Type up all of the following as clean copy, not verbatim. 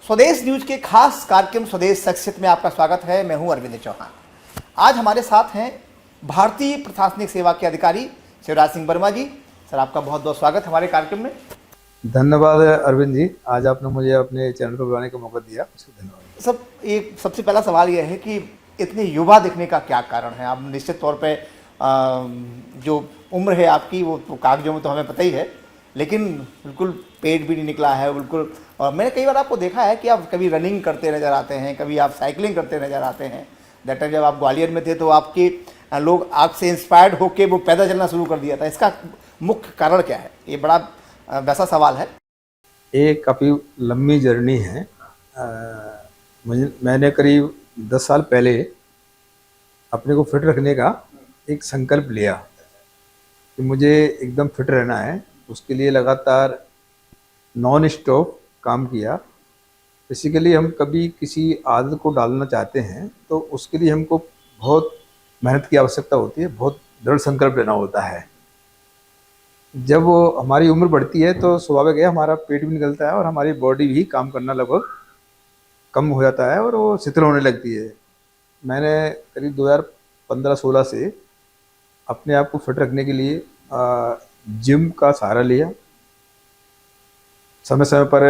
स्वदेश न्यूज के खास कार्यक्रम स्वदेश शख्सियत में आपका स्वागत है। मैं हूं अरविंद चौहान। आज हमारे साथ हैं भारतीय प्रशासनिक सेवा के अधिकारी शिवराज सिंह वर्मा जी। सर, आपका बहुत बहुत स्वागत हमारे कार्यक्रम में। धन्यवाद अरविंद जी, आज आपने मुझे अपने चैनल पर बुलाने का मौका दिया, उसके धन्यवाद। सब एक सबसे पहला सवाल यह है कि इतने युवा दिखने का क्या कारण है? आप निश्चित तौर पे जो उम्र है आपकी वो तो कागजों में तो हमें पता ही है, लेकिन बिल्कुल पेट भी नहीं निकला है बिल्कुल। और मैंने कई बार आपको देखा है कि आप कभी रनिंग करते नज़र आते हैं, कभी आप साइकिलिंग करते नज़र आते हैं। दैट टाइम जब आप ग्वालियर में थे तो आपके लोग आपसे इंस्पायर्ड होकर वो पैदल चलना शुरू कर दिया था। इसका मुख्य कारण क्या है? ये बड़ा वैसा सवाल है। ये काफ़ी लंबी जर्नी है। मैंने करीब 10 साल पहले अपने को फिट रखने का एक संकल्प लिया कि मुझे एकदम फिट रहना है। उसके लिए लगातार नॉन स्टॉप काम किया। बेसिकली हम कभी किसी आदत को डालना चाहते हैं तो उसके लिए हमको बहुत मेहनत की आवश्यकता होती है, बहुत दृढ़ संकल्प लेना होता है। जब हमारी उम्र बढ़ती है तो स्वाभाविक है हमारा पेट भी निकलता है और हमारी बॉडी भी काम करना लगभग कम हो जाता है और वो शिथिल होने लगती है। मैंने करीब 2015-16 से अपने आप को फिट रखने के लिए जिम का सहारा लिया। समय समय पर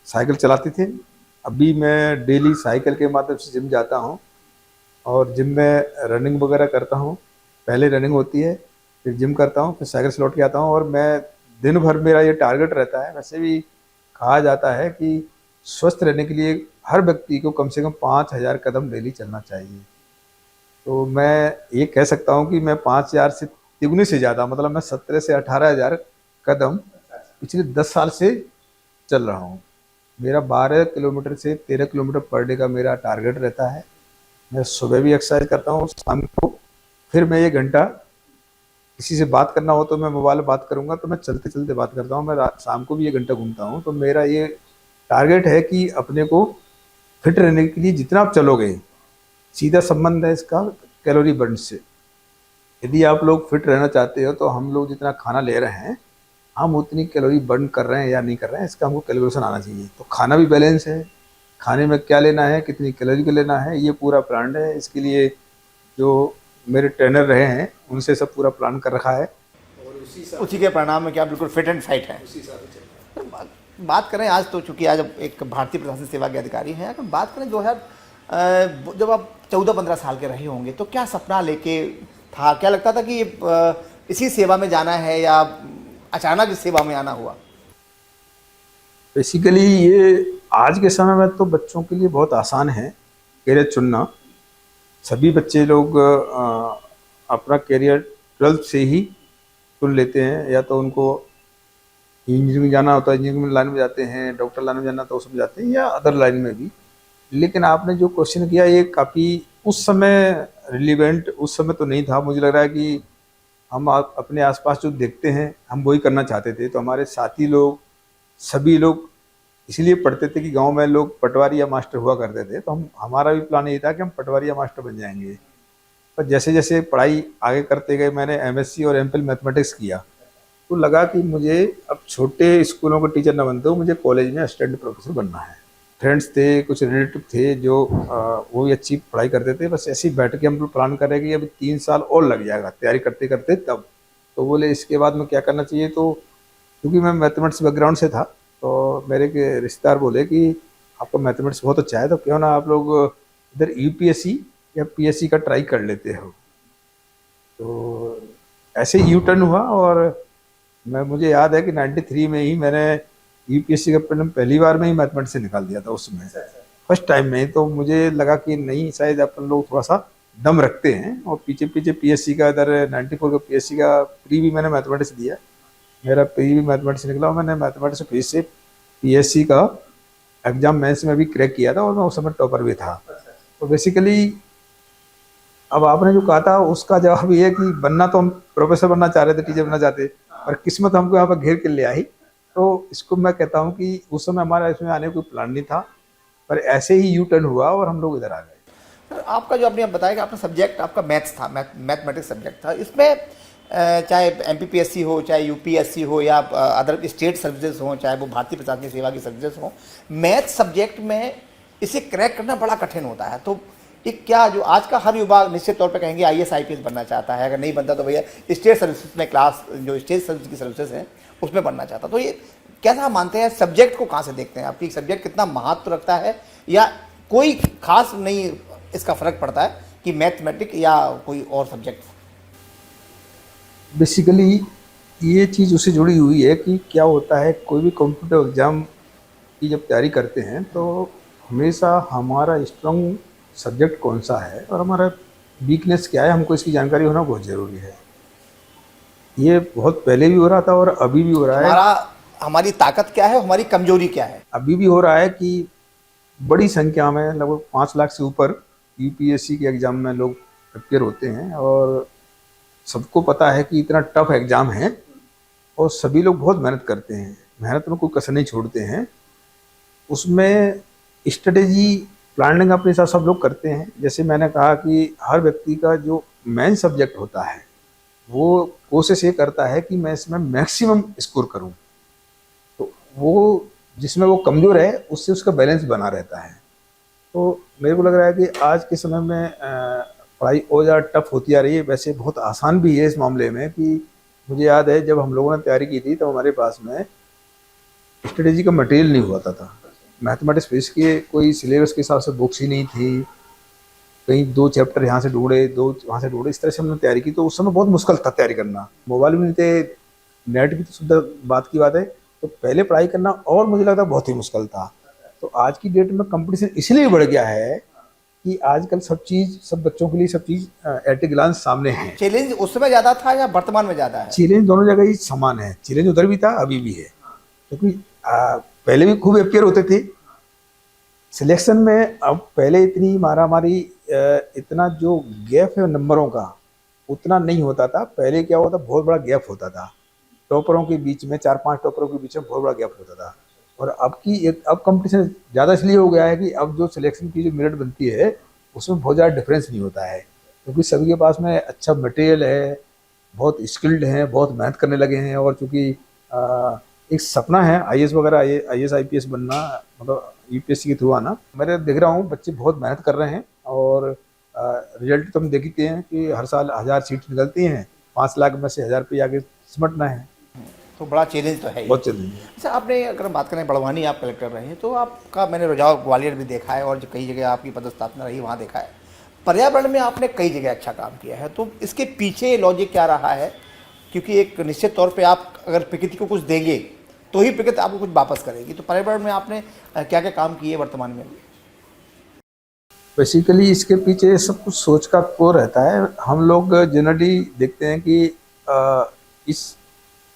साइकिल चलाते थे। अभी मैं डेली साइकिल के माध्यम से जिम जाता हूँ और जिम में रनिंग वगैरह करता हूँ। पहले रनिंग होती है, फिर जिम करता हूँ, फिर साइकिल से लौट के आता हूँ। और मैं दिन भर मेरा ये टारगेट रहता है। वैसे भी कहा जाता है कि स्वस्थ रहने के लिए हर व्यक्ति को कम से कम 5000 कदम डेली चलना चाहिए। तो मैं ये कह सकता हूँ कि मैं 5000 से तिगुनी से ज़्यादा, मतलब मैं 17 से 18,000 कदम पिछले 10 साल से चल रहा हूँ। मेरा 12 किलोमीटर से 13 किलोमीटर पर डे का मेरा टारगेट रहता है। मैं सुबह भी एक्सरसाइज करता हूँ, शाम को फिर मैं 1 घंटा, किसी से बात करना हो तो मैं मोबाइल में बात करूँगा तो मैं चलते चलते बात करता हूँ। मैं शाम को भी 1 घंटा घूमता हूँ। तो मेरा ये टारगेट है कि अपने को फिट रहने के लिए जितना आप चलोगे, सीधा संबंध है इसका कैलोरी बर्न से। यदि आप लोग फिट रहना चाहते हो तो हम लोग जितना खाना ले रहे हैं हम उतनी कैलोरी बर्न कर रहे हैं या नहीं कर रहे हैं, इसका हमको कैलकुलेशन आना चाहिए। तो खाना भी बैलेंस है, खाने में क्या लेना है, कितनी कैलोरी को लेना है, ये पूरा प्लान है। इसके लिए जो मेरे ट्रेनर रहे हैं उनसे सब पूरा प्लान कर रखा है और उसी के परिणाम में क्या बिल्कुल फिट एंड फाइट है। बात करें आज तो, चूँकि आज एक भारतीय प्रशासनिक सेवा के अधिकारी हैं, अगर बात करें 2000 जब आप 14-15 साल के रहे होंगे तो क्या सपना लेके था? क्या लगता था कि इसी सेवा में जाना है या अचानक इस सेवा में आना हुआ? बेसिकली ये आज के समय में तो बच्चों के लिए बहुत आसान है कैरियर चुनना। सभी बच्चे लोग अपना कैरियर 12th से ही चुन लेते हैं। या तो उनको इंजीनियरिंग जाना होता है, इंजीनियरिंग लाइन में जाते हैं, डॉक्टर लाइन में जाना तो उसमें जाते हैं, या अदर लाइन में भी। लेकिन आपने जो क्वेश्चन किया ये काफ़ी उस समय रिलीवेंट उस समय तो नहीं था। मुझे लग रहा है कि हम अपने आसपास जो देखते हैं हम वही करना चाहते थे। तो हमारे साथी लोग, सभी लोग इसलिए पढ़ते थे कि गांव में लोग पटवारी या मास्टर हुआ करते थे। तो हमारा भी प्लान ये था कि हम पटवारी या मास्टर बन जाएंगे। पर जैसे जैसे पढ़ाई आगे करते गए, मैंने MSc और MPhil मैथमेटिक्स किया तो लगा कि मुझे अब छोटे स्कूलों के टीचर न बनते हो, मुझे कॉलेज में असिस्टेंट प्रोफेसर बनना है। फ्रेंड्स थे, कुछ रिलेटिव थे जो वो भी अच्छी पढ़ाई करते थे। बस ऐसे ही बैठ के हम लोग प्लान कर रहे हैं कि अभी 3 साल और लग जाएगा तैयारी करते करते तब। तो बोले इसके बाद में क्या करना चाहिए। तो क्योंकि मैं मैथमेटिक्स बैकग्राउंड से था तो मेरे के रिश्तेदार बोले कि आपका मैथमेटिक्स बहुत अच्छा है तो क्यों ना आप लोग इधर UPSC या PSC का ट्राई कर लेते हो। तो ऐसे यू टर्न हुआ और मुझे याद है कि 93 में ही मैंने UPSC का प्रीलिम पहली बार में ही मैथमेटिक्स से निकाल दिया था उसमें, फर्स्ट टाइम में। तो मुझे लगा कि नहीं, शायद अपन लोग थोड़ा सा दम रखते हैं। और पीछे पीछे PSC का, इधर 94 का PSC का प्री भी मैंने मैथमेटिक्स दिया। मेरा प्री भी मैथमेटिक्स निकला और मैंने मैथमेटिक्स फिर से PSC का एग्जाम मेंस में भी क्रैक किया था और मैं उस समय टॉपर भी था। तो बेसिकली अब आपने जो कहा था उसका जवाब ये है कि बनना तो हम प्रोफेसर बनना चाह रहे थे, टीचर बनना चाहते, और किस्मत हमको यहाँ पर घेर के ले आई। तो इसको मैं कहता हूँ कि उस समय हमारा इसमें आने का कोई प्लान नहीं था, पर ऐसे ही यू टर्न हुआ और हम लोग इधर आ गए। सर, आपका जो आपने बताया कि आपका सब्जेक्ट आपका मैथ्स था, मैथमेटिक्स सब्जेक्ट था, इसमें चाहे एमपीपीएससी हो, चाहे यूपीएससी हो, या अदर स्टेट सर्विसेज हो, चाहे वो भारतीय प्रशासनिक सेवा की सर्विसेज हो, मैथ सब्जेक्ट में इसे क्रैक करना बड़ा कठिन होता है। तो एक क्या जो आज का हर युवा निश्चित तौर पे कहेंगे आईएएस आईपीएस बनना चाहता है, अगर नहीं बनता तो भैया स्टेट सर्विसेज में क्लास, जो स्टेट सर्विस की सर्विसेज हैं उसमें बनना चाहता। तो ये कैसा मानते हैं, सब्जेक्ट को कहाँ से देखते हैं, आपकी सब्जेक्ट कितना महत्व रखता है, या कोई खास नहीं इसका फर्क पड़ता है कि मैथमेटिक या कोई और सब्जेक्ट? बेसिकली ये चीज़ उससे जुड़ी हुई है कि क्या होता है, कोई भी कॉम्पिटिटिव एग्ज़ाम की जब तैयारी करते हैं तो हमेशा हमारा स्ट्रॉन्ग सब्जेक्ट कौन सा है और हमारा वीकनेस क्या है, हमको इसकी जानकारी होना बहुत ज़रूरी है। ये बहुत पहले भी हो रहा था और अभी भी हो रहा है। हमारी ताकत क्या है, हमारी कमजोरी क्या है? अभी भी हो रहा है कि बड़ी संख्या में, लगभग 5 लाख से ऊपर यूपीएससी के एग्ज़ाम में लोग अपियर होते हैं और सबको पता है कि इतना टफ एग्ज़ाम है और सभी लोग बहुत मेहनत करते हैं, मेहनत में कोई कसर नहीं छोड़ते हैं। उसमें स्ट्रेटेजी प्लानिंग अपने साथ सब लोग करते हैं। जैसे मैंने कहा कि हर व्यक्ति का जो मेन सब्जेक्ट होता है वो कोशिश ये करता है कि मैं इसमें मैक्सिमम स्कोर करूं, तो वो जिसमें वो कमज़ोर है उससे उसका बैलेंस बना रहता है। तो मेरे को लग रहा है कि आज के समय में पढ़ाई और ज़्यादा टफ होती जा रही है। वैसे बहुत आसान भी है इस मामले में कि मुझे याद है जब हम लोगों ने तैयारी की थी तो हमारे पास में स्ट्रेटेजी का मटेरियल नहीं हुआ था। मैथमेटिक्स फिजिक्स के कोई सिलेबस के हिसाब से बुक्स ही नहीं थी, कहीं 2 चैप्टर यहाँ से ढूंढे, 2 वहाँ से ढूंढे, इस तरह से हमने तैयारी की। तो उस समय बहुत मुश्किल था तैयारी करना, मोबाइल भी नहीं थे, नेट की तो सुविधा बात की बात है। तो पहले पढ़ाई करना और मुझे लगता बहुत ही मुश्किल था। तो आज की डेट में कंपटीशन इसलिए बढ़ गया है कि आजकल सब चीज़, सब बच्चों के लिए सब चीज़ एट ए ग्लांस सामने है। चैलेंज उस समय ज़्यादा था या वर्तमान में ज़्यादा है? चैलेंज दोनों जगह ही समान है, चैलेंज उधर भी था अभी भी है, क्योंकि पहले भी खूब अपियर होते थे सिलेक्शन में। अब पहले इतनी मारामारी, इतना जो गैप है नंबरों का उतना नहीं होता था। पहले क्या होता, बहुत बड़ा गैप होता था टॉपरों के बीच में, 4-5 टॉपरों के बीच में बहुत बड़ा गैप होता था। और अब कंपटीशन ज़्यादा इसलिए हो गया है कि अब जो सिलेक्शन की जो मेरिट बनती है उसमें बहुत ज़्यादा डिफरेंस नहीं होता है, क्योंकि सभी के पास में अच्छा मटेरियल है, बहुत स्किल्ड हैं, बहुत मेहनत करने लगे हैं। और चूँकि एक सपना है आईएएस वगैरह, आईएएस आईपीएस बनना, मतलब यूपीएससी के थ्रू आना। मैं देख रहा हूँ बच्चे बहुत मेहनत कर रहे हैं और रिजल्ट तो हम देखते हैं कि हर साल 1000 सीट निकलती हैं, 5 लाख में से 1000 रुपये आगे सिमटना है। तो बड़ा चैलेंज तो है ही। बहुत चैलेंज है। अच्छा, आपने अगर बात करें, बड़वानी आप कलेक्टर रहे हैं, तो आपका मैंने रुझाव ग्वालियर भी देखा है और जो कई जगह आपकी पदस्थापना रही वहाँ देखा है। पर्यावरण में आपने कई जगह अच्छा काम किया है, तो इसके पीछे लॉजिक क्या रहा है? क्योंकि एक निश्चित तौर पे आप अगर प्रकृति को कुछ देंगे तो ही प्रकृति आपको कुछ वापस करेगी। तो पर्यावरण में आपने क्या क्या काम किए वर्तमान में? बेसिकली इसके पीछे सब कुछ सोच का को रहता है। हम लोग जनरली देखते हैं कि इस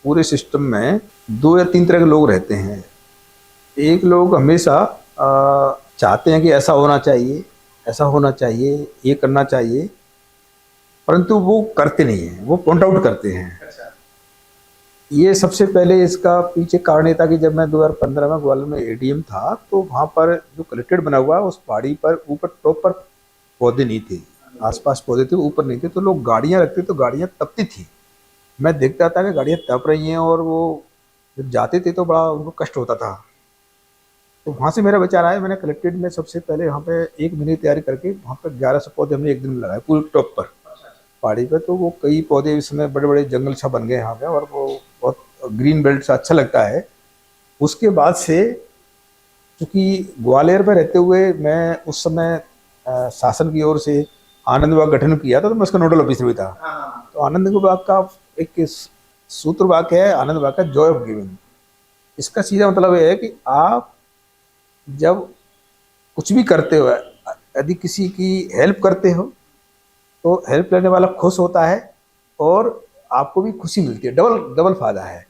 पूरे सिस्टम में 2 या 3 तरह के लोग रहते हैं। एक लोग हमेशा चाहते हैं कि ऐसा होना चाहिए, ऐसा होना चाहिए, ये करना चाहिए, परंतु वो करते नहीं हैं, वो पॉइंट आउट करते हैं। ये सबसे पहले इसका पीछे कारण ये था कि जब मैं 2015 में ग्वालियर में एडीएम था तो वहाँ पर जो कलेक्ट्रेट बना हुआ उस पहाड़ी पर ऊपर टॉप पर पौधे नहीं थे, आसपास पौधे थे, ऊपर नहीं थे। तो लोग गाड़ियाँ रखते तो गाड़ियाँ तपती थी। मैं देखता था कि गाड़ियाँ तप रही हैं और वो जब जाते थे तो बड़ा उनको कष्ट होता था। तो वहाँ से मेरा विचार आया, मैंने कलेक्ट्रेट में सबसे पहले वहाँ पे 1 महीने की तैयारी करके वहाँ पर 1100 पौधे हमने एक दिन में लगाए पूरे टॉप पर पहाड़ी पर। तो वो कई पौधे इस समय बड़े बड़े जंगल सा बन गए यहाँ पे और वो बहुत ग्रीन बेल्ट सा अच्छा लगता है। उसके बाद से चूँकि ग्वालियर में रहते हुए मैं उस समय शासन की ओर से आनंद विभाग गठन किया था, तो मैं उसका नोडल ऑफिसर भी था। तो आनंद विभाग का एक सूत्र वाक्य है, आनंद विभाग का जॉय ऑफ गिविंग। इसका सीधा मतलब ये है कि आप जब कुछ भी करते हो, यदि किसी की हेल्प करते हो तो हेल्प लेने वाला खुश होता है और आपको भी खुशी मिलती है, डबल फायदा है।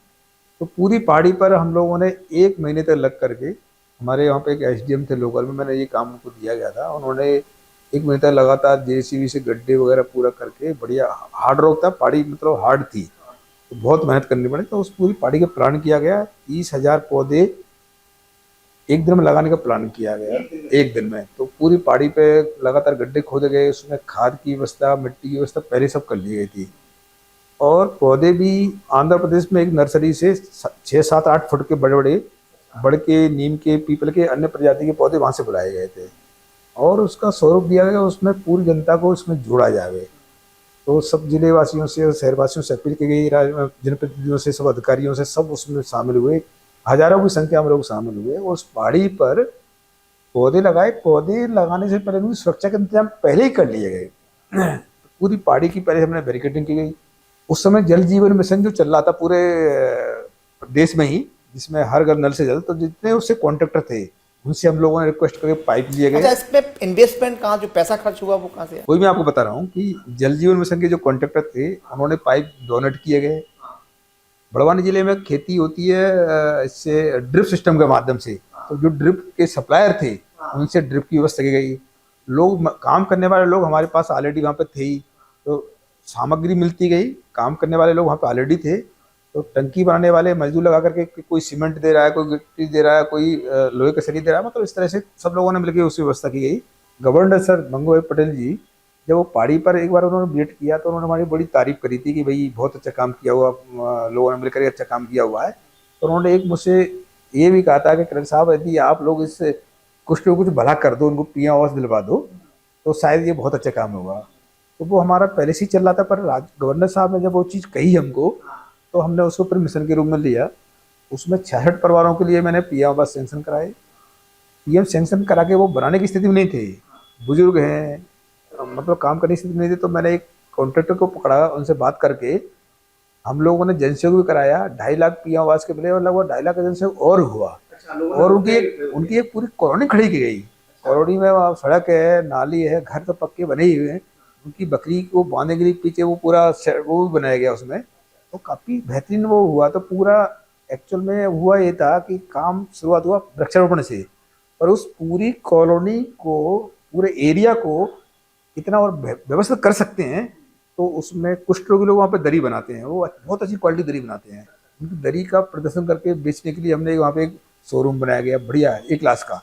तो पूरी पहाड़ी पर हम लोगों ने 1 महीने तक लग करके, हमारे यहाँ पे एक एसडीएम थे लोकल में, मैंने ये काम उनको दिया गया था, उन्होंने 1 महीने तक लगातार जेसीबी से गड्ढे वगैरह पूरा करके, बढ़िया हार्ड रॉक था पहाड़ी, मतलब हार्ड थी, तो बहुत मेहनत करनी पड़ी। तो उस पूरी पहाड़ी का प्लान किया गया, 30,000 पौधे एक दिन में लगाने का प्लान किया गया, एक दिन में। तो पूरी पहाड़ी पे लगातार गड्ढे खोदे गए, उसमें खाद की व्यवस्था, मिट्टी की व्यवस्था पहले सब कर ली गई थी। और पौधे भी आंध्र प्रदेश में एक नर्सरी से 6 7 8 फुट के बड़े बड़े बड़ के, नीम के, पीपल के, अन्य प्रजाति के पौधे वहाँ से बुलाए गए थे और उसका स्वरूप दिया गया, उसमें पूरी जनता को उसमें जोड़ा जाए। तो सब जिले वासियों से और शहरवासियों से अपील की गई, जनप्रतिनिधियों से, सब अधिकारियों से, सब उसमें शामिल हुए। हजारों की संख्या में लोग शामिल हुए और उस पहाड़ी पर पौधे लगाए। पौधे लगाने से पहले उनकी सुरक्षा के इंतजाम पहले ही कर लिए गए। पूरी पहाड़ी की पहले हमने बैरिकेडिंग की गई। उस समय जल जीवन मिशन जो चल रहा था पूरे देश में ही, जिसमें हर घर नल से जल, तो जितने उससे कॉन्ट्रैक्टर थे उनसे हम लोगों ने रिक्वेस्ट करके पाइप लिए गए। अच्छा, इसमें इन्वेस्टमेंट कहाँ, जो पैसा खर्च हुआ वो कहाँ से है? वही मैं आपको बता रहा हूँ कि जल जीवन मिशन के जो कॉन्ट्रैक्टर थे उन्होंने पाइप डोनेट किए गए। बड़वानी जिले में खेती होती है इससे ड्रिप सिस्टम के माध्यम से, तो जो ड्रिप के सप्लायर थे उनसे ड्रिप की व्यवस्था की गई। लोग, काम करने वाले लोग हमारे पास ऑलरेडी वहाँ पे थे ही, तो सामग्री मिलती गई। काम करने वाले लोग वहाँ पे ऑलरेडी थे, तो टंकी बनाने वाले मजदूर लगा करके, कोई सीमेंट दे रहा है, कोई गिट्टी दे रहा है, कोई लोहे का सरिया दे रहा है, मतलब इस तरह से सब लोगों ने मिलकर उसकी व्यवस्था की गई। गवर्नर सर मंगू भाई पटेल जी जब वो पहाड़ी पर एक बार उन्होंने विजिट किया तो उन्होंने हमारी बड़ी तारीफ करी थी कि भाई बहुत अच्छा काम किया हुआ, लोगों ने मिलकर अच्छा काम किया हुआ है। तो उन्होंने एक मुझसे ये भी कहा था कि कलेक्टर साहब, यदि आप लोग इससे कुछ लोग कुछ भला कर दो, उनको पीएम आवास दिलवा दो, तो शायद ये बहुत अच्छा काम होगा। तो वो हमारा पहले से ही चल रहा था, पर गवर्नर साहब ने जब वो चीज़ कही हमको, तो हमने उसको परमिशन के रूप में लिया। उसमें 66 परिवारों के लिए मैंने पीएम आवास सेंक्शन कराए। पीएम सेंक्शन करा के वो बनाने की स्थिति में नहीं थे, बुजुर्ग हैं, मतलब काम करने की स्थिति में नहीं थे। तो मैंने एक कॉन्ट्रैक्टर को पकड़ा, उनसे बात करके हम लोगों ने जनसहयोग भी कराया। 2.5 लाख पीएम आवास के मिले और लगभग 2.5 लाख का जनसहयोग और हुआ। और उनकी एक पूरी कॉलोनी खड़ी की गई। कॉलोनी में वहाँ सड़क है, नाली है, घर तो पक्के बने ही हुए हैं। उनकी बकरी को बांधने के लिए पीछे वो पूरा वो भी बनाया गया उसमें, तो काफ़ी बेहतरीन वो हुआ। तो पूरा एक्चुअल में हुआ ये था कि काम शुरुआत हुआ वृक्षारोपण से, और उस पूरी कॉलोनी को, पूरे एरिया को इतना और व्यवस्थित कर सकते हैं। तो उसमें कुछ लोग वहाँ पे दरी बनाते हैं, वो बहुत अच्छी क्वालिटी दरी बनाते हैं। उनकी दरी का प्रदर्शन करके बेचने के लिए हमने वहाँ पे एक शोरूम बनाया गया, बढ़िया है, एक क्लास का।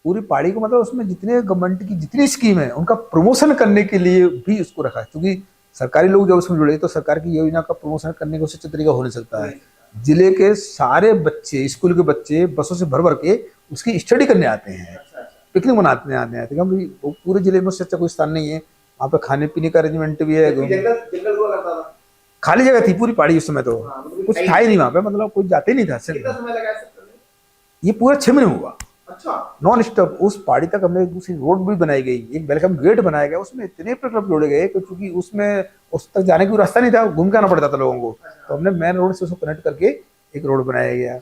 पूरी पहाड़ी को, मतलब उसमें जितने गवर्नमेंट की जितनी स्कीम है उनका प्रमोशन करने के लिए भी उसको रखा है, क्योंकि सरकारी लोग जब उसमें जुड़े तो सरकार की योजना का प्रमोशन करने का उससे अच्छा तरीका हो नहीं सकता है। जिले के सारे बच्चे, स्कूल के बच्चे बसों से भर भर के उसकी स्टडी करने आते हैं, पिकनिक मनाते आते हैं, क्योंकि वो पूरे जिले में उससे अच्छा कोई स्थान नहीं है। वहाँ पे खाने पीने का अरेंजमेंट भी है। खाली जगह थी पूरी पहाड़ी उस समय, तो कुछ था ही नहीं वहाँ पे, मतलब कोई जाते नहीं था। ये पूरा 6 महीने हुआ, अच्छा, नॉन स्टॉप। उस पहाड़ी तक हमने दूसरी रोड भी बनाई गई, एक वेलकम गेट बनाया गया, उसमें इतने प्रकल्प जोड़े गए क्योंकि उसमें उस तक जाने का रास्ता नहीं था, घूम के आना पड़ता था लोगों को। तो हमने मेन रोड से उसको कनेक्ट करके एक रोड बनाया गया।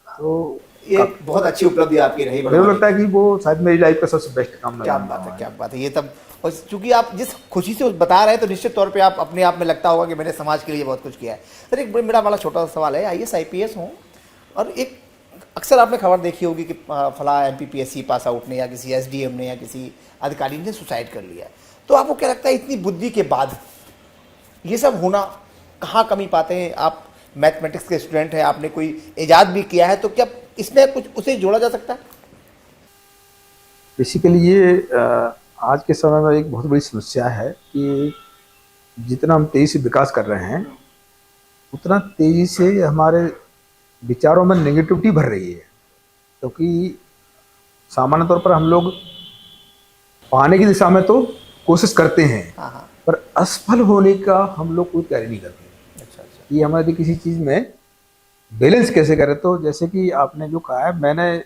तो ये बहुत अच्छी उपलब्धि आपकी रही। मुझे लगता है कि वो शायद मेरी लाइफ का सबसे बेस्ट काम। क्या बात है, क्या बात है। ये तब, और चूंकि आप जिस खुशी से बता रहे हैं तो निश्चित तौर पे आप अपने आप में लगता होगा कि मैंने समाज के लिए बहुत कुछ किया है। सर, एक मेरा बड़ा छोटा सा सवाल है, IAS IPS हूँ और एक अक्सर आपने खबर देखी होगी कि फला MPPSC पास आउट ने या किसी SDM ने या किसी अधिकारी ने सुसाइड कर लिया, तो आपको क्या लगता है इतनी बुद्धि के बाद ये सब होना, कहाँ कमी पाते हैं आप? मैथमेटिक्स के स्टूडेंट हैं, आपने कोई इजाद भी किया है, तो क्या इसमें कुछ उसे जोड़ा जा सकता है? बेसिकली ये आज के समय में एक बहुत बड़ी समस्या है कि जितना हम तेजी से विकास कर रहे हैं उतना तेजी से हमारे विचारों में नेगेटिविटी भर रही है। क्योंकि सामान्य तौर पर हम लोग पाने की दिशा में तो कोशिश करते हैं, पर असफल होने का हम लोग कोई तैयारी नहीं करते। अच्छा। कि हमारे किसी चीज़ में बैलेंस कैसे करें। तो जैसे कि आपने जो कहा है, मैंने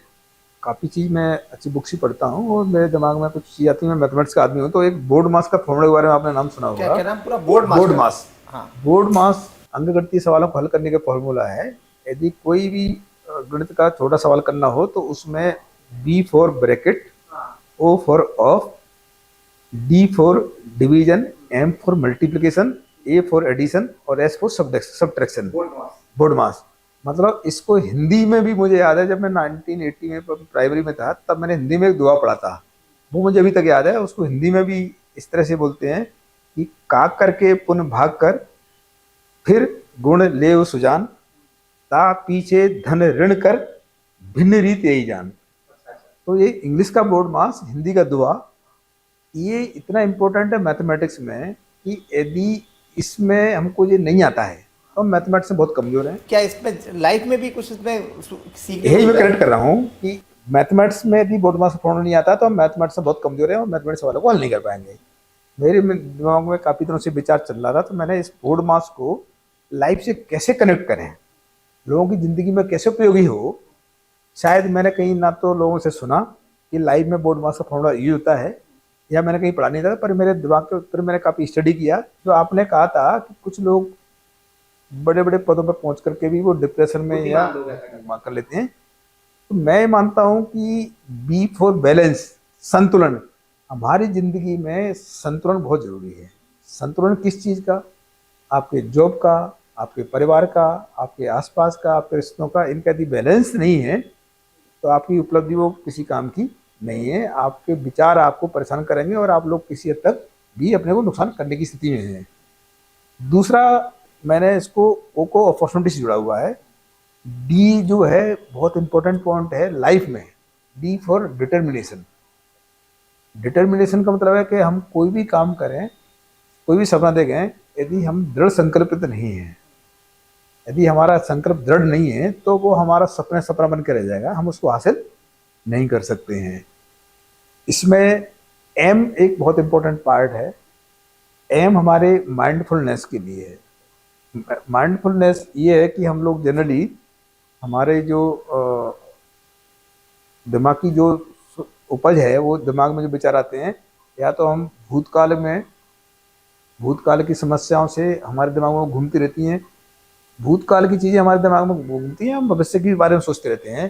काफ़ी चीज़ मैं अच्छी बुक्स ही पढ़ता हूँ और मेरे दिमाग में कुछ चीज़ आती है। मैं मैथमेटिक्स का आदमी हूँ, तो एक बोर्ड मास का फॉर्मूले के बारे में आपने नाम सुना होगा। क्या नाम? पूरा बोर्ड मास। हाँ, बोर्ड मास अंकगणितीय सवालों को हल करने का फॉर्मूला है। यदि कोई भी गणित का छोटा सवाल करना हो तो उसमें B for bracket, O for of, D for division, M for multiplication, A for addition और S for subtraction. BODMAS मतलब इसको हिंदी में भी मुझे याद है, जब मैं 1980 में प्राइमरी में था तब मैंने हिंदी में एक दुआ पढ़ा था, वो मुझे अभी तक याद है। उसको हिंदी में भी इस तरह से बोलते हैं कि काक करके पुन भाग कर, फिर गुण ले सुजान, ता पीछे धन ऋण कर, भिन्न रीत यही जान। तो ये इंग्लिश का बोर्ड मास, हिंदी का दुआ, ये इतना इम्पोर्टेंट है मैथमेटिक्स में कि यदि इसमें हमको ये नहीं आता है तो हम मैथमेटिक्स में बहुत कमजोर हैं। क्या इसमें लाइफ में भी कुछ इसमें सीखने यही को मैं मिलता है? करेक्ट कर रहा हूँ कि मैथमेटिक्स में यदि बोर्ड मास फॉर्मूला नहीं आता तो हम मैथमेटिक्स में बहुत कमजोर हैं और मैथमेटिक्स वालों को हल नहीं कर पाएंगे। मेरे दिमाग में काफ़ी दिनों से विचार चल रहा था, तो मैंने इस बोर्ड मास को लाइफ से कैसे कनेक्ट करें, लोगों की ज़िंदगी में कैसे उपयोगी हो। शायद मैंने कहीं ना तो लोगों से सुना कि लाइफ में बोर्ड मास का फॉर्मूला यूज होता है, या मैंने कहीं पढ़ा नहीं था, पर मेरे दिमाग के ऊपर मैंने काफ़ी स्टडी किया। जो आपने कहा था कि कुछ लोग बड़े बड़े पदों पर पहुंच करके भी वो डिप्रेशन में या कर लेते हैं, तो मैं मानता हूं कि बी फॉर बैलेंस, संतुलन। हमारी जिंदगी में संतुलन बहुत जरूरी है। संतुलन किस चीज़ का? आपके जॉब का, आपके परिवार का, आपके आसपास का, आपके रिश्तों का। इनका यदि बैलेंस नहीं है तो आपकी उपलब्धि वो किसी काम की नहीं है। आपके विचार आपको परेशान करेंगे और आप लोग किसी हद तक भी अपने को नुकसान करने की स्थिति में हैं। दूसरा, मैंने इसको ओ को अपॉर्चुनिटी से जुड़ा हुआ है। डी जो है बहुत इंपॉर्टेंट पॉइंट है लाइफ में। D for determination. डिटर्मिनेशन का मतलब है कि हम कोई भी काम करें, कोई भी सपना देखें, यदि हम दृढ़ संकल्पित नहीं हैं, यदि हमारा संकल्प दृढ़ नहीं है, तो वो हमारा सपना बन के रह जाएगा, हम उसको हासिल नहीं कर सकते हैं। इसमें एम एक बहुत इंपॉर्टेंट पार्ट है। एम हमारे माइंडफुलनेस के लिए है। माइंडफुलनेस ये है कि हम लोग जनरली हमारे जो दिमाग की जो उपज है, वो दिमाग में जो विचार आते हैं, या तो हम भूतकाल की समस्याओं से हमारे दिमाग में घूमती रहती हैं। भूतकाल की चीज़ें हमारे दिमाग में घूमती हैं, हम भविष्य के बारे में सोचते रहते हैं,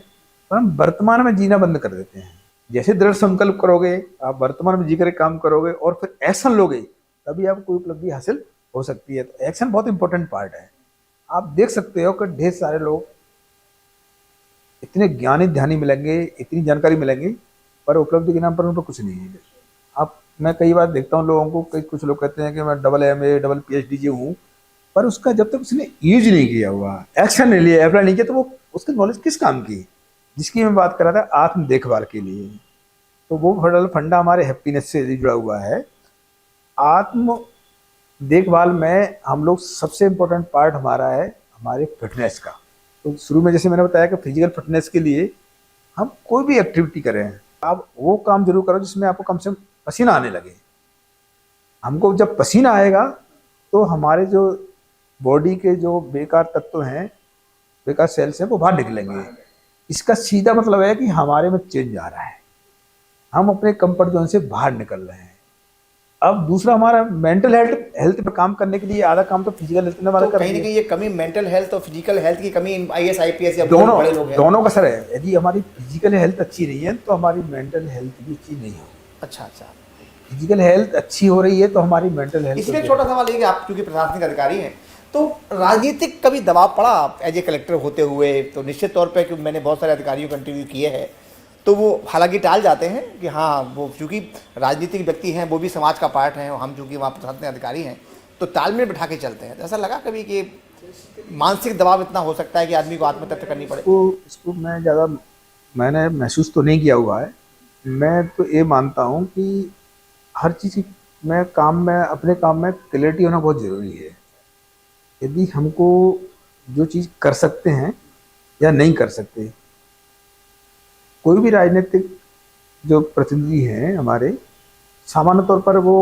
पर हम वर्तमान में जीना बंद कर देते हैं। जैसे दृढ़ संकल्प करोगे, आप वर्तमान में जी कर काम करोगे और फिर एक्शन लोगे, तभी आपको कोई उपलब्धि हासिल हो सकती है। तो एक्शन बहुत इंपॉर्टेंट पार्ट है। आप देख सकते हो कि ढेर सारे लोग इतने ज्ञानी ध्यानी मिलेंगे, इतनी जानकारी मिलेंगी, पर उपलब्धि के नाम पर उन पर कुछ नहीं है। अब मैं कई बार देखता हूँ लोगों को, कई कुछ लोग कहते हैं कि मैं डबल MA डबल PhD जी हूँ, पर उसका जब तक उसने यूज नहीं किया हुआ, एक्शन नहीं लिया, अप्लाई नहीं किया, तो वो उसकी नॉलेज किस काम की? जिसकी मैं बात कर रहा था आत्म देखभाल के लिए, तो वो फंडा हमारे हैप्पीनेस से जुड़ा हुआ है। आत्म देखभाल में हम लोग सबसे इम्पोर्टेंट पार्ट हमारा है हमारे फिटनेस का। तो शुरू में जैसे मैंने बताया कि फिजिकल फिटनेस के लिए हम कोई भी एक्टिविटी करें, आप वो काम जरूर करो जिसमें आपको कम से कम पसीना आने लगे। हमको जब पसीना आएगा तो हमारे जो बॉडी के जो बेकार तत्व हैं, बेकार सेल्स हैं, वो बाहर निकलेंगे। इसका सीधा मतलब है कि हमारे में चेंज आ रहा है, हम अपने कंफर्ट जोन से बाहर निकल रहे हैं। अब दूसरा, हमारा मेंटल हेल्थ पर काम करने के लिए आधा काम तो फिजिकल हेल्थ ने वाला तो कर कहीं ना कहीं ये कमी मेंटल हेल्थ और फिजिकल हेल्थ की कमी IAS IPS या दोनों बड़े लोग हैं। दोनों का सर है। यदि हमारी फिजिकल हेल्थ अच्छी नहीं है तो हमारी मेंटल हेल्थ भी अच्छी नहीं होगी। अच्छा अच्छा। फिजिकल हेल्थ अच्छी हो रही है तो हमारी मेंटल हेल्थ। इसमें एक छोटा सवाल ये कि आप चूंकि प्रशासनिक अधिकारी हैं, तो राजनीतिक कभी दबाव पड़ा आप एज ए कलेक्टर होते हुए? तो निश्चित तौर पे, क्योंकि मैंने बहुत सारे अधिकारियों को इंटरव्यू किए हैं, तो वो हालांकि टाल जाते हैं कि हाँ वो चूँकि राजनीतिक व्यक्ति हैं, वो भी समाज का पार्ट हैं, और हम चूँकि वहाँ प्रशासनिक अधिकारी हैं, तो तालमेल बिठा के चलते हैं। तो ऐसा लगा कभी कि मानसिक दबाव इतना हो सकता है कि आदमी को आत्महत्या करनी पड़े? इसको मैं ज़्यादा मैंने महसूस तो नहीं किया हुआ है। मैं तो ये मानता हूँ कि हर चीज़ में अपने काम में क्लैरिटी होना बहुत ज़रूरी है। यदि हमको जो चीज़ कर सकते हैं या नहीं कर सकते, कोई भी राजनीतिक जो प्रतिनिधि हैं हमारे, सामान्य तौर पर वो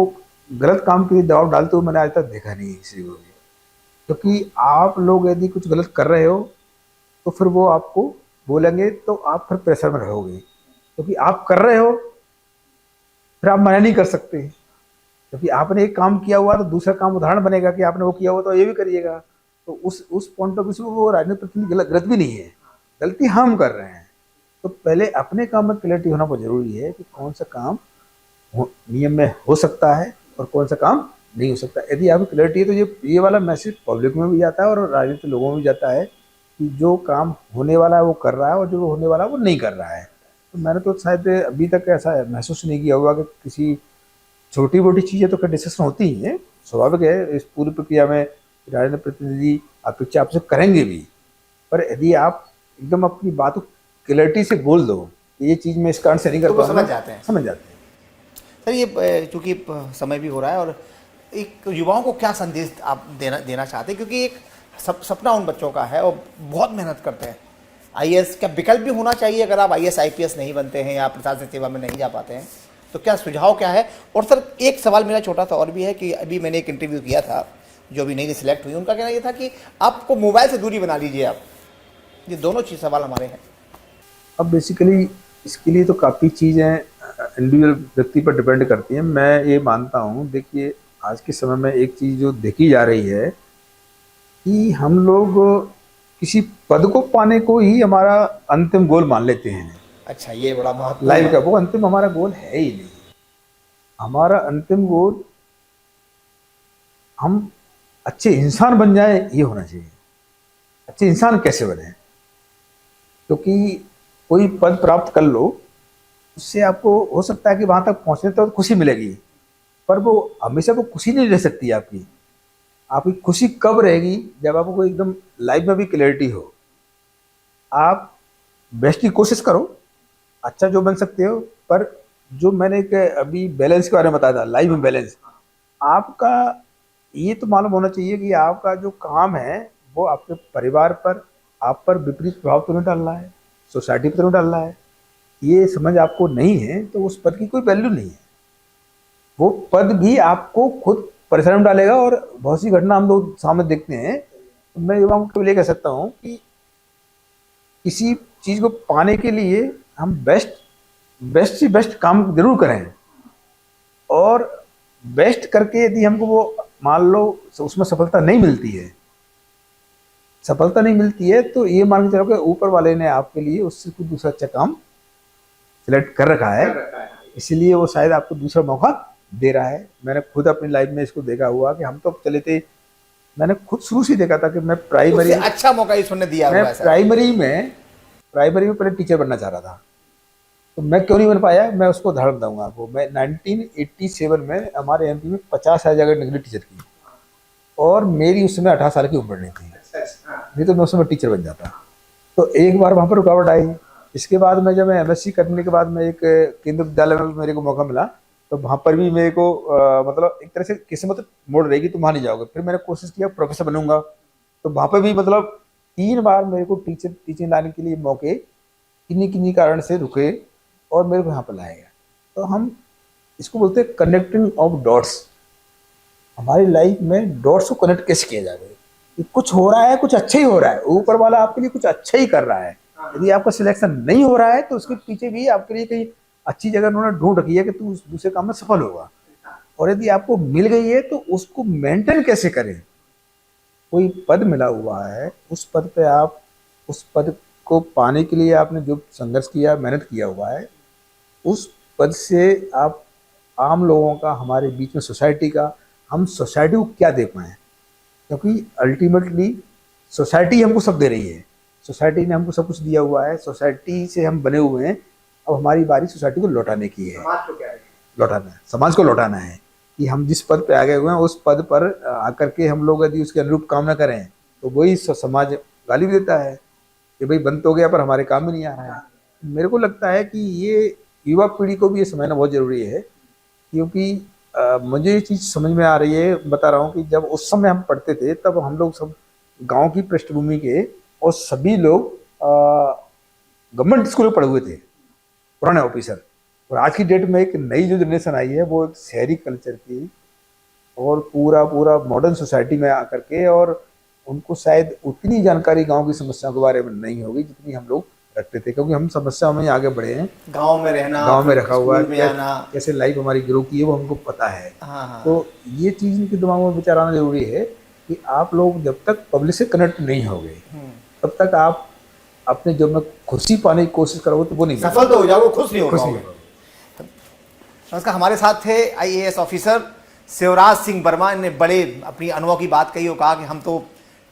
गलत काम के लिए दबाव डालते हुए मैंने आज तक देखा नहीं है किसी को भी। क्योंकि आप लोग यदि कुछ गलत कर रहे हो तो फिर वो आपको बोलेंगे, तो आप फिर प्रेशर में रहोगे, क्योंकि आप कर रहे हो, फिर आप मना नहीं कर सकते। क्योंकि आपने एक काम किया हुआ तो दूसरा काम उदाहरण बनेगा कि आपने वो किया हुआ तो ये भी करिएगा। तो उस पॉइंट ऑफ व्यू से वो राजनीतिक प्रतिनिधि गलत भी नहीं है, गलती हम कर रहे हैं। तो पहले अपने काम में क्लैरिटी होना बहुत जरूरी है कि कौन सा काम नियम में हो सकता है और कौन सा काम नहीं हो सकता। यदि आपकी क्लैरिटी है तो ये वाला मैसेज पब्लिक में भी जाता है और राजनीतिक लोगों में भी जाता है कि जो काम होने वाला है वो कर रहा है और जो होने वाला है वो नहीं कर रहा है। तो मैंने तो शायद अभी तक ऐसा महसूस नहीं किया हुआ कि किसी छोटी मोटी चीज़ें तो फिर डिस्कशन होती ही हैं, स्वाभाविक है। इस पूरी प्रक्रिया में राजनीतिक प्रतिनिधि अपेक्षा आपसे करेंगे भी, पर यदि आप एकदम अपनी बात को क्लैरिटी से बोल दो कि ये चीज़ मैं इस कारण से नहीं कर तो वो पाऊंगा, समझ जाते हैं। समझ जाते हैं। सर ये चूँकि समय भी हो रहा है और एक युवाओं को क्या संदेश आप देना चाहते हैं, क्योंकि एक सपना उन बच्चों का है और बहुत मेहनत करते हैं। आईएएस क्या विकल्प भी होना चाहिए अगर आप आईएएस आईपीएस नहीं बनते हैं या प्रशासनिक सेवा में नहीं जा पाते हैं, तो क्या सुझाव क्या है? और सर एक सवाल मेरा छोटा सा और भी है कि अभी मैंने एक इंटरव्यू किया था, जो अभी नई सिलेक्ट हुई, उनका कहना ये था कि आपको मोबाइल से दूरी बना लीजिए आप। ये दोनों चीज़ सवाल हमारे हैं। अब बेसिकली इसके लिए तो काफ़ी चीज़ें इंडिविजुअल व्यक्ति पर डिपेंड करती हैं। मैं ये मानता हूँ, देखिए आज के समय में एक चीज़ जो देखी जा रही है कि हम लोग किसी पद को पाने को ही हमारा अंतिम गोल मान लेते हैं। अच्छा, ये बड़ा महत्व लाइफ का वो अंतिम हमारा गोल है ही नहीं। हमारा अंतिम गोल हम अच्छे इंसान बन जाए, ये होना चाहिए। अच्छे इंसान कैसे बने? क्योंकि कोई पद प्राप्त कर लो, उससे आपको हो सकता है कि वहां तक पहुंचने तो खुशी मिलेगी, पर वो हमेशा वो खुशी नहीं रह सकती। आपकी खुशी कब रहेगी? जब आपको एकदम लाइफ में भी क्लैरिटी हो। आप बेस्ट की कोशिश करो, अच्छा जो बन सकते हो, पर जो मैंने एक अभी बैलेंस के बारे में बताया था, लाइफ में बैलेंस, आपका ये तो मालूम होना चाहिए कि आपका जो काम है वो आपके परिवार पर, आप पर विपरीत प्रभाव तो नहीं डाल रहा है, सोसाइटी पर तो नहीं डाल रहा है। ये समझ आपको नहीं है तो उस पद की कोई वैल्यू नहीं है। वो पद भी आपको खुद परेशानी में डालेगा। और बहुत सी घटना हम लोग सामने देखते हैं। तो मैं युवाओं को ये कह सकता हूँ कि किसी चीज़ को पाने के लिए हम बेस्ट से बेस्ट काम जरूर करें, और बेस्ट करके यदि हमको वो मान लो उसमें सफलता नहीं मिलती है तो ये मान के चलो कि ऊपर वाले ने आपके लिए उससे कुछ दूसरा अच्छा काम सिलेक्ट कर रखा है, इसलिए वो शायद आपको दूसरा मौका दे रहा है। मैंने खुद अपनी लाइफ में इसको देखा हुआ कि हम तो चले थे, मैंने खुद शुरू से देखा था कि मैं प्राइमरी अच्छा मौका इसने दिया। मैं प्राइमरी में पहले टीचर बनना चाह रहा था, तो मैं क्यों नहीं बन पाया, मैं उसको उदाहरण दूंगा आपको। मैं 1987 में हमारे एमपी में 50,000 जगह निकली टीचर की, और मेरी उस समय 18 साल की उम्र नहीं थी, नहीं तो मैं उस समय टीचर बन जाता। तो एक बार वहाँ पर रुकावट आई। इसके बाद मैं जब मैं एमएससी करने के बाद मैं एक केंद्रीय विद्यालय में मेरे को मौका मिला, तो वहाँ पर भी मेरे को मतलब एक तरह से किस्मत मोड़ रहेगी, तुम वहाँ नहीं जाओगे। फिर मैंने कोशिश किया प्रोफेसर बनूंगा, तो वहाँ पर भी मतलब 3 बार मेरे को टीचिंग लाने के लिए मौके किन्हीं कारण से रुके और मेरे को यहाँ पर लाया गया। तो हम इसको बोलते हैं कनेक्टिंग ऑफ डॉट्स। हमारी लाइफ में डॉट्स को कनेक्ट कैसे किया जाए? कुछ हो रहा है, कुछ अच्छा ही हो रहा है, ऊपर वाला आपके लिए कुछ अच्छा ही कर रहा है। यदि आपका सिलेक्शन नहीं हो रहा है तो उसके पीछे भी आपके लिए कहीं अच्छी जगह उन्होंने ढूंढ रखी है कि तू उस दूसरे काम में सफल होगा। और यदि आपको मिल गई है तो उसको मेंटेन कैसे करें? कोई पद मिला हुआ है, उस पद पे आप, उस पद को पाने के लिए आपने जो संघर्ष किया, मेहनत किया हुआ है, उस पद से आप आम लोगों का, हमारे बीच में सोसाइटी का, हम सोसाइटी को क्या दे पाएँ? क्योंकि अल्टीमेटली सोसाइटी हमको सब दे रही है, सोसाइटी ने हमको सब कुछ दिया हुआ है, सोसाइटी से हम बने हुए हैं। अब हमारी बारी सोसाइटी को लौटाने की है। समाज को क्या है? लौटाना है, समाज को लौटाना है कि हम जिस पद पे आ गए हुए हैं उस पद पर आकर के हम लोग यदि उसके अनुरूप काम ना करें तो वही समाज गाली भी देता है कि भाई बंद तो गया पर हमारे काम में नहीं आ रहा है। मेरे को लगता है कि ये युवा पीढ़ी को भी ये समझना बहुत ज़रूरी है, क्योंकि मुझे ये चीज़ समझ में आ रही है। बता रहा हूँ कि जब उस समय हम पढ़ते थे तब हम लोग सब गांव की पृष्ठभूमि के, और सभी लोग गवर्नमेंट स्कूल में पढ़े हुए थे, पुराने ऑफिसर। और आज की डेट में एक नई जो जनरेशन आई है वो एक शहरी कल्चर की और पूरा मॉडर्न सोसाइटी में आकर के, और उनको शायद उतनी जानकारी गांव की समस्याओं के बारे में नहीं होगी जितनी हम लोग रखते थे, क्योंकि हम समस्याओं में आगे बढ़े हैं। गांव में रहना, गांव में रखा हुआ है, कैसे लाइफ हमारी ग्रो की है वो हमको पता है। हाँ। तो ये चीज़ इनके दिमाग में विचार आना जरूरी है कि आप लोग जब तक पब्लिक से कनेक्ट नहीं होंगे तब तक आप अपने जब में खुशी पाने की कोशिश करोगे तो वो नहीं, सफल तो हो जाओगे, खुश नहीं खुश होगा। नहीं होगा। नमस्कार, हमारे साथ थे आईएएस ऑफिसर शिवराज सिंह वर्मा ने बड़े अपनी अनुभव की बात कही और कहा कि हम तो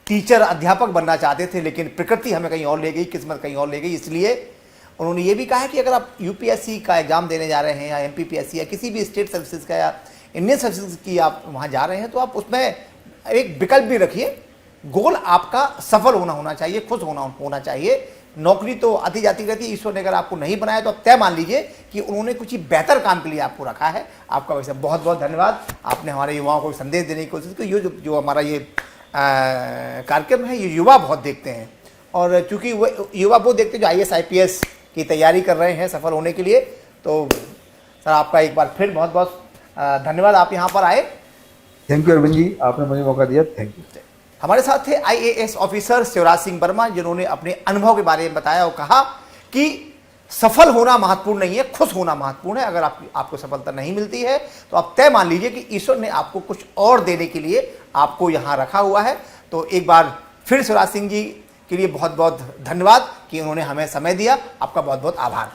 टीचर, अध्यापक बनना चाहते थे, लेकिन प्रकृति हमें कहीं और ले गई, किस्मत कहीं और ले गई। इसलिए उन्होंने ये भी कहा है कि अगर आप यूपीएससी का एग्जाम देने जा रहे हैं या एमपीपीएससी या किसी भी स्टेट सर्विसेज का या इंडियन सर्विसेज की आप वहाँ जा रहे हैं, तो आप उसमें एक विकल्प भी रखिए। गोल आपका सफल होना चाहिए, खुश होना चाहिए, नौकरी तो आती जाती रहती है, ईश्वर ने अगर आपको नहीं बनाया तो आप तय मान लीजिए कि उन्होंने कुछ ही बेहतर काम के लिए आपको रखा है। आपका वैसे बहुत बहुत धन्यवाद। आपने हमारे युवाओं को संदेश देने की कोशिश की। ये जो हमारा ये कार्यक्रम है, ये युवा बहुत देखते हैं, और चूंकि वो युवा वो देखते हैं जो IAS IPS की तैयारी कर रहे हैं सफल होने के लिए। तो सर आपका एक बार फिर बहुत बहुत धन्यवाद, आप यहाँ पर आए। थैंक यू अरविंद जी, आपने मुझे मौका दिया, थैंक यू। हमारे साथ थे IAS ऑफिसर शिवराज सिंह वर्मा, जिन्होंने अपने अनुभव के बारे में बताया और कहा कि सफल होना महत्वपूर्ण नहीं है, खुश होना महत्वपूर्ण है। अगर आपको सफलता नहीं मिलती है तो आप तय मान लीजिए कि ईश्वर ने आपको कुछ और देने के लिए आपको यहाँ रखा हुआ है। तो एक बार फिर शिवराज सिंह जी के लिए बहुत बहुत धन्यवाद कि उन्होंने हमें समय दिया। आपका बहुत बहुत आभार।